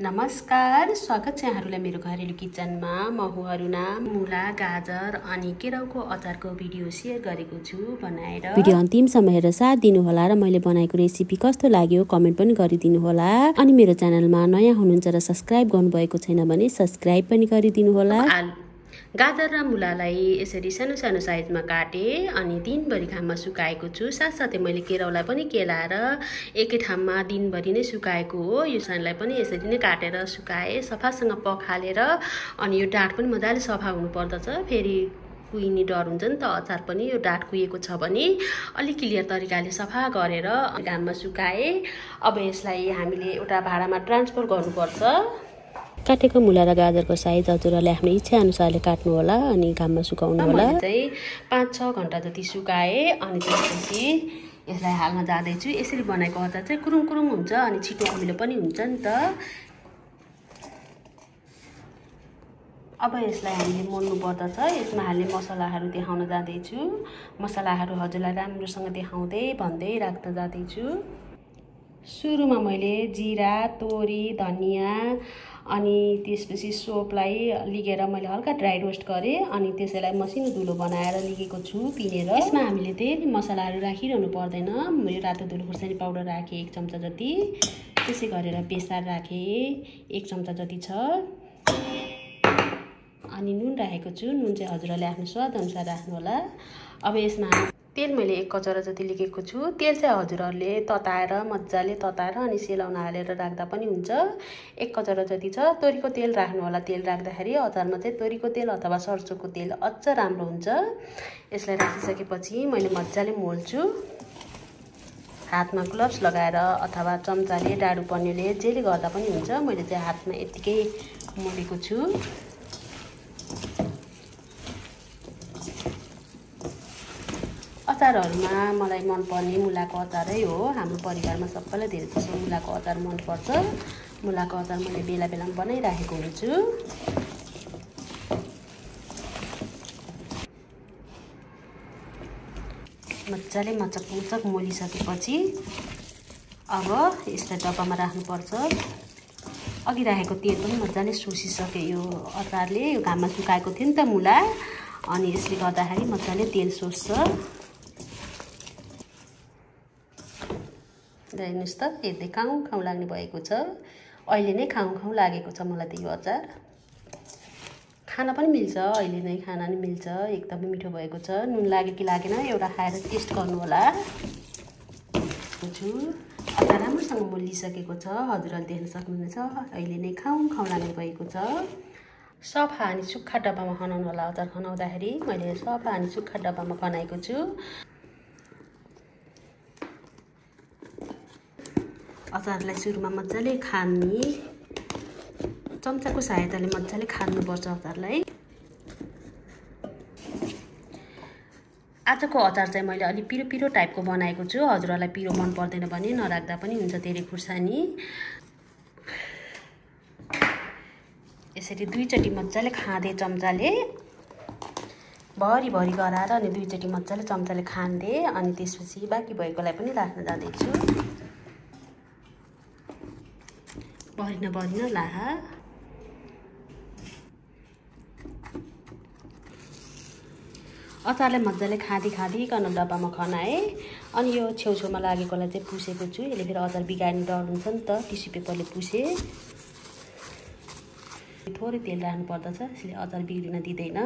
नमस्कार, स्वागत छ यहाँहरूलाई मेरो घरेलु किचनमा। म हुँ अरुणा। मुला, गाजर अनि केराउको अचारको भिडियो सेयर गरेको छु बनाएर। भिडियो अन्तिमसम्म हेरेर साथ दिनु होला र मैले बनाएको रेसिपी कस्तो लाग्यो कमेन्ट पनि गरिदिनु होला। अनि मेरो च्यानलमा नयाँ हुनुहुन्छ र सब्स्क्राइब गर्नुभएको छैन भने सब्स्क्राइब पनि गरिदिनु होला। गाजर र मुलालाई यसरी सानो सानो साइजमा काटे अनि दिनभरि घाममा सुकाएको छु। साथसाथै मैले केराउलाई पनि केलाएर एकै ठाउँमा दिनभरि नै सुकाएको हो। यो सानलाई पनि यसरी नै काटेर सुकाए, सफासँग पखालेर अनि यो डाँठ पनि मजाले सफा हुनुपर्दछ। फेरि कुहिने डर हुन्छ नि त अचार पनि। यो डाँठ कुहिएको छ भने अलिक क्लियर तरिकाले सफा गरेर घाममा सुकाए। अब यसलाई हामीले एउटा भाँडामा ट्रान्सफर गर्नुपर्छ। काटेको मुला र गाजरको साइज हजुरहरूले आफ्नो इच्छा अनुसारले काट्नु होला अनि घाममा सुकाउनु होला। मैले चाहिँ 5-6 घण्टा जति सुकाएँ अनि त्यसपछि यसलाई हाल्न जाँदैछु। यसरी बनाएको अचार चाहिँ कुरुङ कुरुङ हुन्छ अनि छिटो अमिलो पनि हुन्छ नि त। अब यसलाई हामीले मोल्नु पर्दछ। यसमा हाल्ने मसलाहरू देखाउन जाँदैछु। मसलाहरू हजुरलाई राम्रोसँग देखाउँदै भन्दै राख्न जाँदैछु। सुरुमा मैले जिरा, तोरी, धनियाँ अनि त्यसपछि सोपलाई लिगेर मैले हल्का ड्राई रोस्ट गरेँ अनि त्यसैलाई मसिनो धुलो बनाएर लिगेको छु पिनेर। यसमा हामीले धेरै मसलाहरू राखिरहनु पर्दैन। यो रातो धुलो खुर्सानी पाउडर राखेँ 1 चम्चा जति। त्यसै गरेर बेसार राखेँ 1 चम्चा जति छ अनि नुन राखेको छु। नुन चाहिँ हजुरहरूले आफ्नो स्वाद अनुसार राख्नु होला। अब यसमा तेल मैले 1 कचौरा जति लिएको छु। तेल चाहिँ हजुरहरूले तताएर मजाले तताएर अनि सेलाउन हालेर राख्दा पनि हुन्छ। 1 कचौरा जति छ। तोरीको तेल राख्नु होला। तेल राख्दाखेरि अचारमा चाहिँ तोरीको तेल अथवा सरसोको तेल अझ राम्रो हुन्छ। यसलाई राखिसकेपछि मैले मजाले मोल्छु। हातमा ग्लोभ्स लगाएर अथवा चम्चाले डाडु पन्युले जेले गर्दा पनि हुन्छ। मैले चाहिँ हातमा यतिकै मोलेको छु। अचारहरूमा मलाई मनपर्ने मुलाको अचारै हो। हाम्रो परिवारमा सबैलाई धेरै जसो मुलाको अचार मनपर्छ। मुलाको अचार मैले बेला बेलामा बनाइराखेको हुन्छु। मजाले मचक मोलिसकेपछि अब यसलाई डब्बामा राख्नुपर्छ। अघि राखेको तेल पनि मजाले सोसिसक्यो यो अचारले। यो घाममा सुकाएको थियो नि त मुला अनि यसले गर्दाखेरि मजाले तेल सोस्छ। हेर्नुहोस् त, हेर्दै खाउँ खाउँ लाग्ने भएको छ। अहिले नै खाउँ खाउँ लागेको छ मलाई त यो अचार। खान पनि मिल्छ, अहिले नै खान नि मिल्छ। एकदमै मिठो भएको छ। नुन लाग्यो कि लागेन एउटा खाएर टेस्ट गर्नु होला। अचार राम्रोसँग मोलिसकेको छ। हजुरहरूले देख्न सक्नुहुनेछ। अहिले नै खाउँ खाउँ लाग्ने भएको छ। सफा अनि सुक्खा डब्बामा खनाउनु होला। अचार खनाउँदाखेरि मैले सफा अनि सुक्खा डब्बामा खनाएको छु। अचारलाई सुरुमा मजाले खान्ने चम्चाको सहायताले मजाले खान्नुपर्छ अचारलाई। आजको अचार चाहिँ मैले अलि पिरो पिरो टाइपको बनाएको छु। हजुरहरूलाई पिरो मन पर्दैन भने नराख्दा पनि हुन्छ धेरै खुर्सानी। यसरी 2 चोटि मजाले खाँदै चम्चाले भरि गराएर अनि 2 चोटि मजाले चम्चाले खाँदै अनि त्यसपछि बाँकी भएकोलाई पनि राख्न जाँदैछु। भरिन लाहा। अचारलाई मजाले खाँदी डब्बामा खनाएँ अनि यो छेउछेउमा लागेकोलाई चाहिँ पुसेको छु। यसले फेरि अचार बिगार्ने डर हुन्छ नि त। टिस्यु पेपरले पुसे। थोरै तेल राख्नु पर्दछ। यसले अचार बिग्रिन दिँदैन।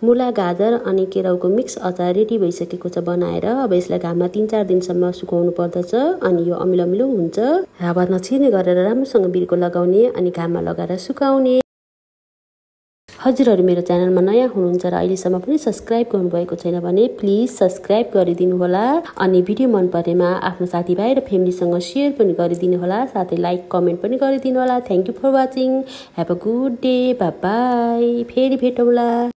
मुला, गाजर अनि केराउको मिक्स अचार रेडी भइसकेको छ बनाएर। अब यसलाई घाममा 3-4 दिनसम्म सुकाउनु पर्दछ अनि यो अमिलो अमिलो हुन्छ। हावा नछिर्ने गरेर राम्रोसँग बिर्को लगाउने अनि घाममा लगाएर सुकाउने। हजुरहरू मेरो च्यानलमा नयाँ हुनुहुन्छ र अहिलेसम्म पनि सब्स्क्राइब गर्नुभएको छैन भने प्लिज सब्स्क्राइब गरिदिनु होला अनि भिडियो मन परेमा आफ्नो साथीभाइ र फ्यामिलीसँग सेयर पनि गरिदिनु होला। साथै लाइक कमेन्ट पनि गरिदिनु होला। Thank you for watching. Have a good day. Bye bye. फेरि भेटौँला।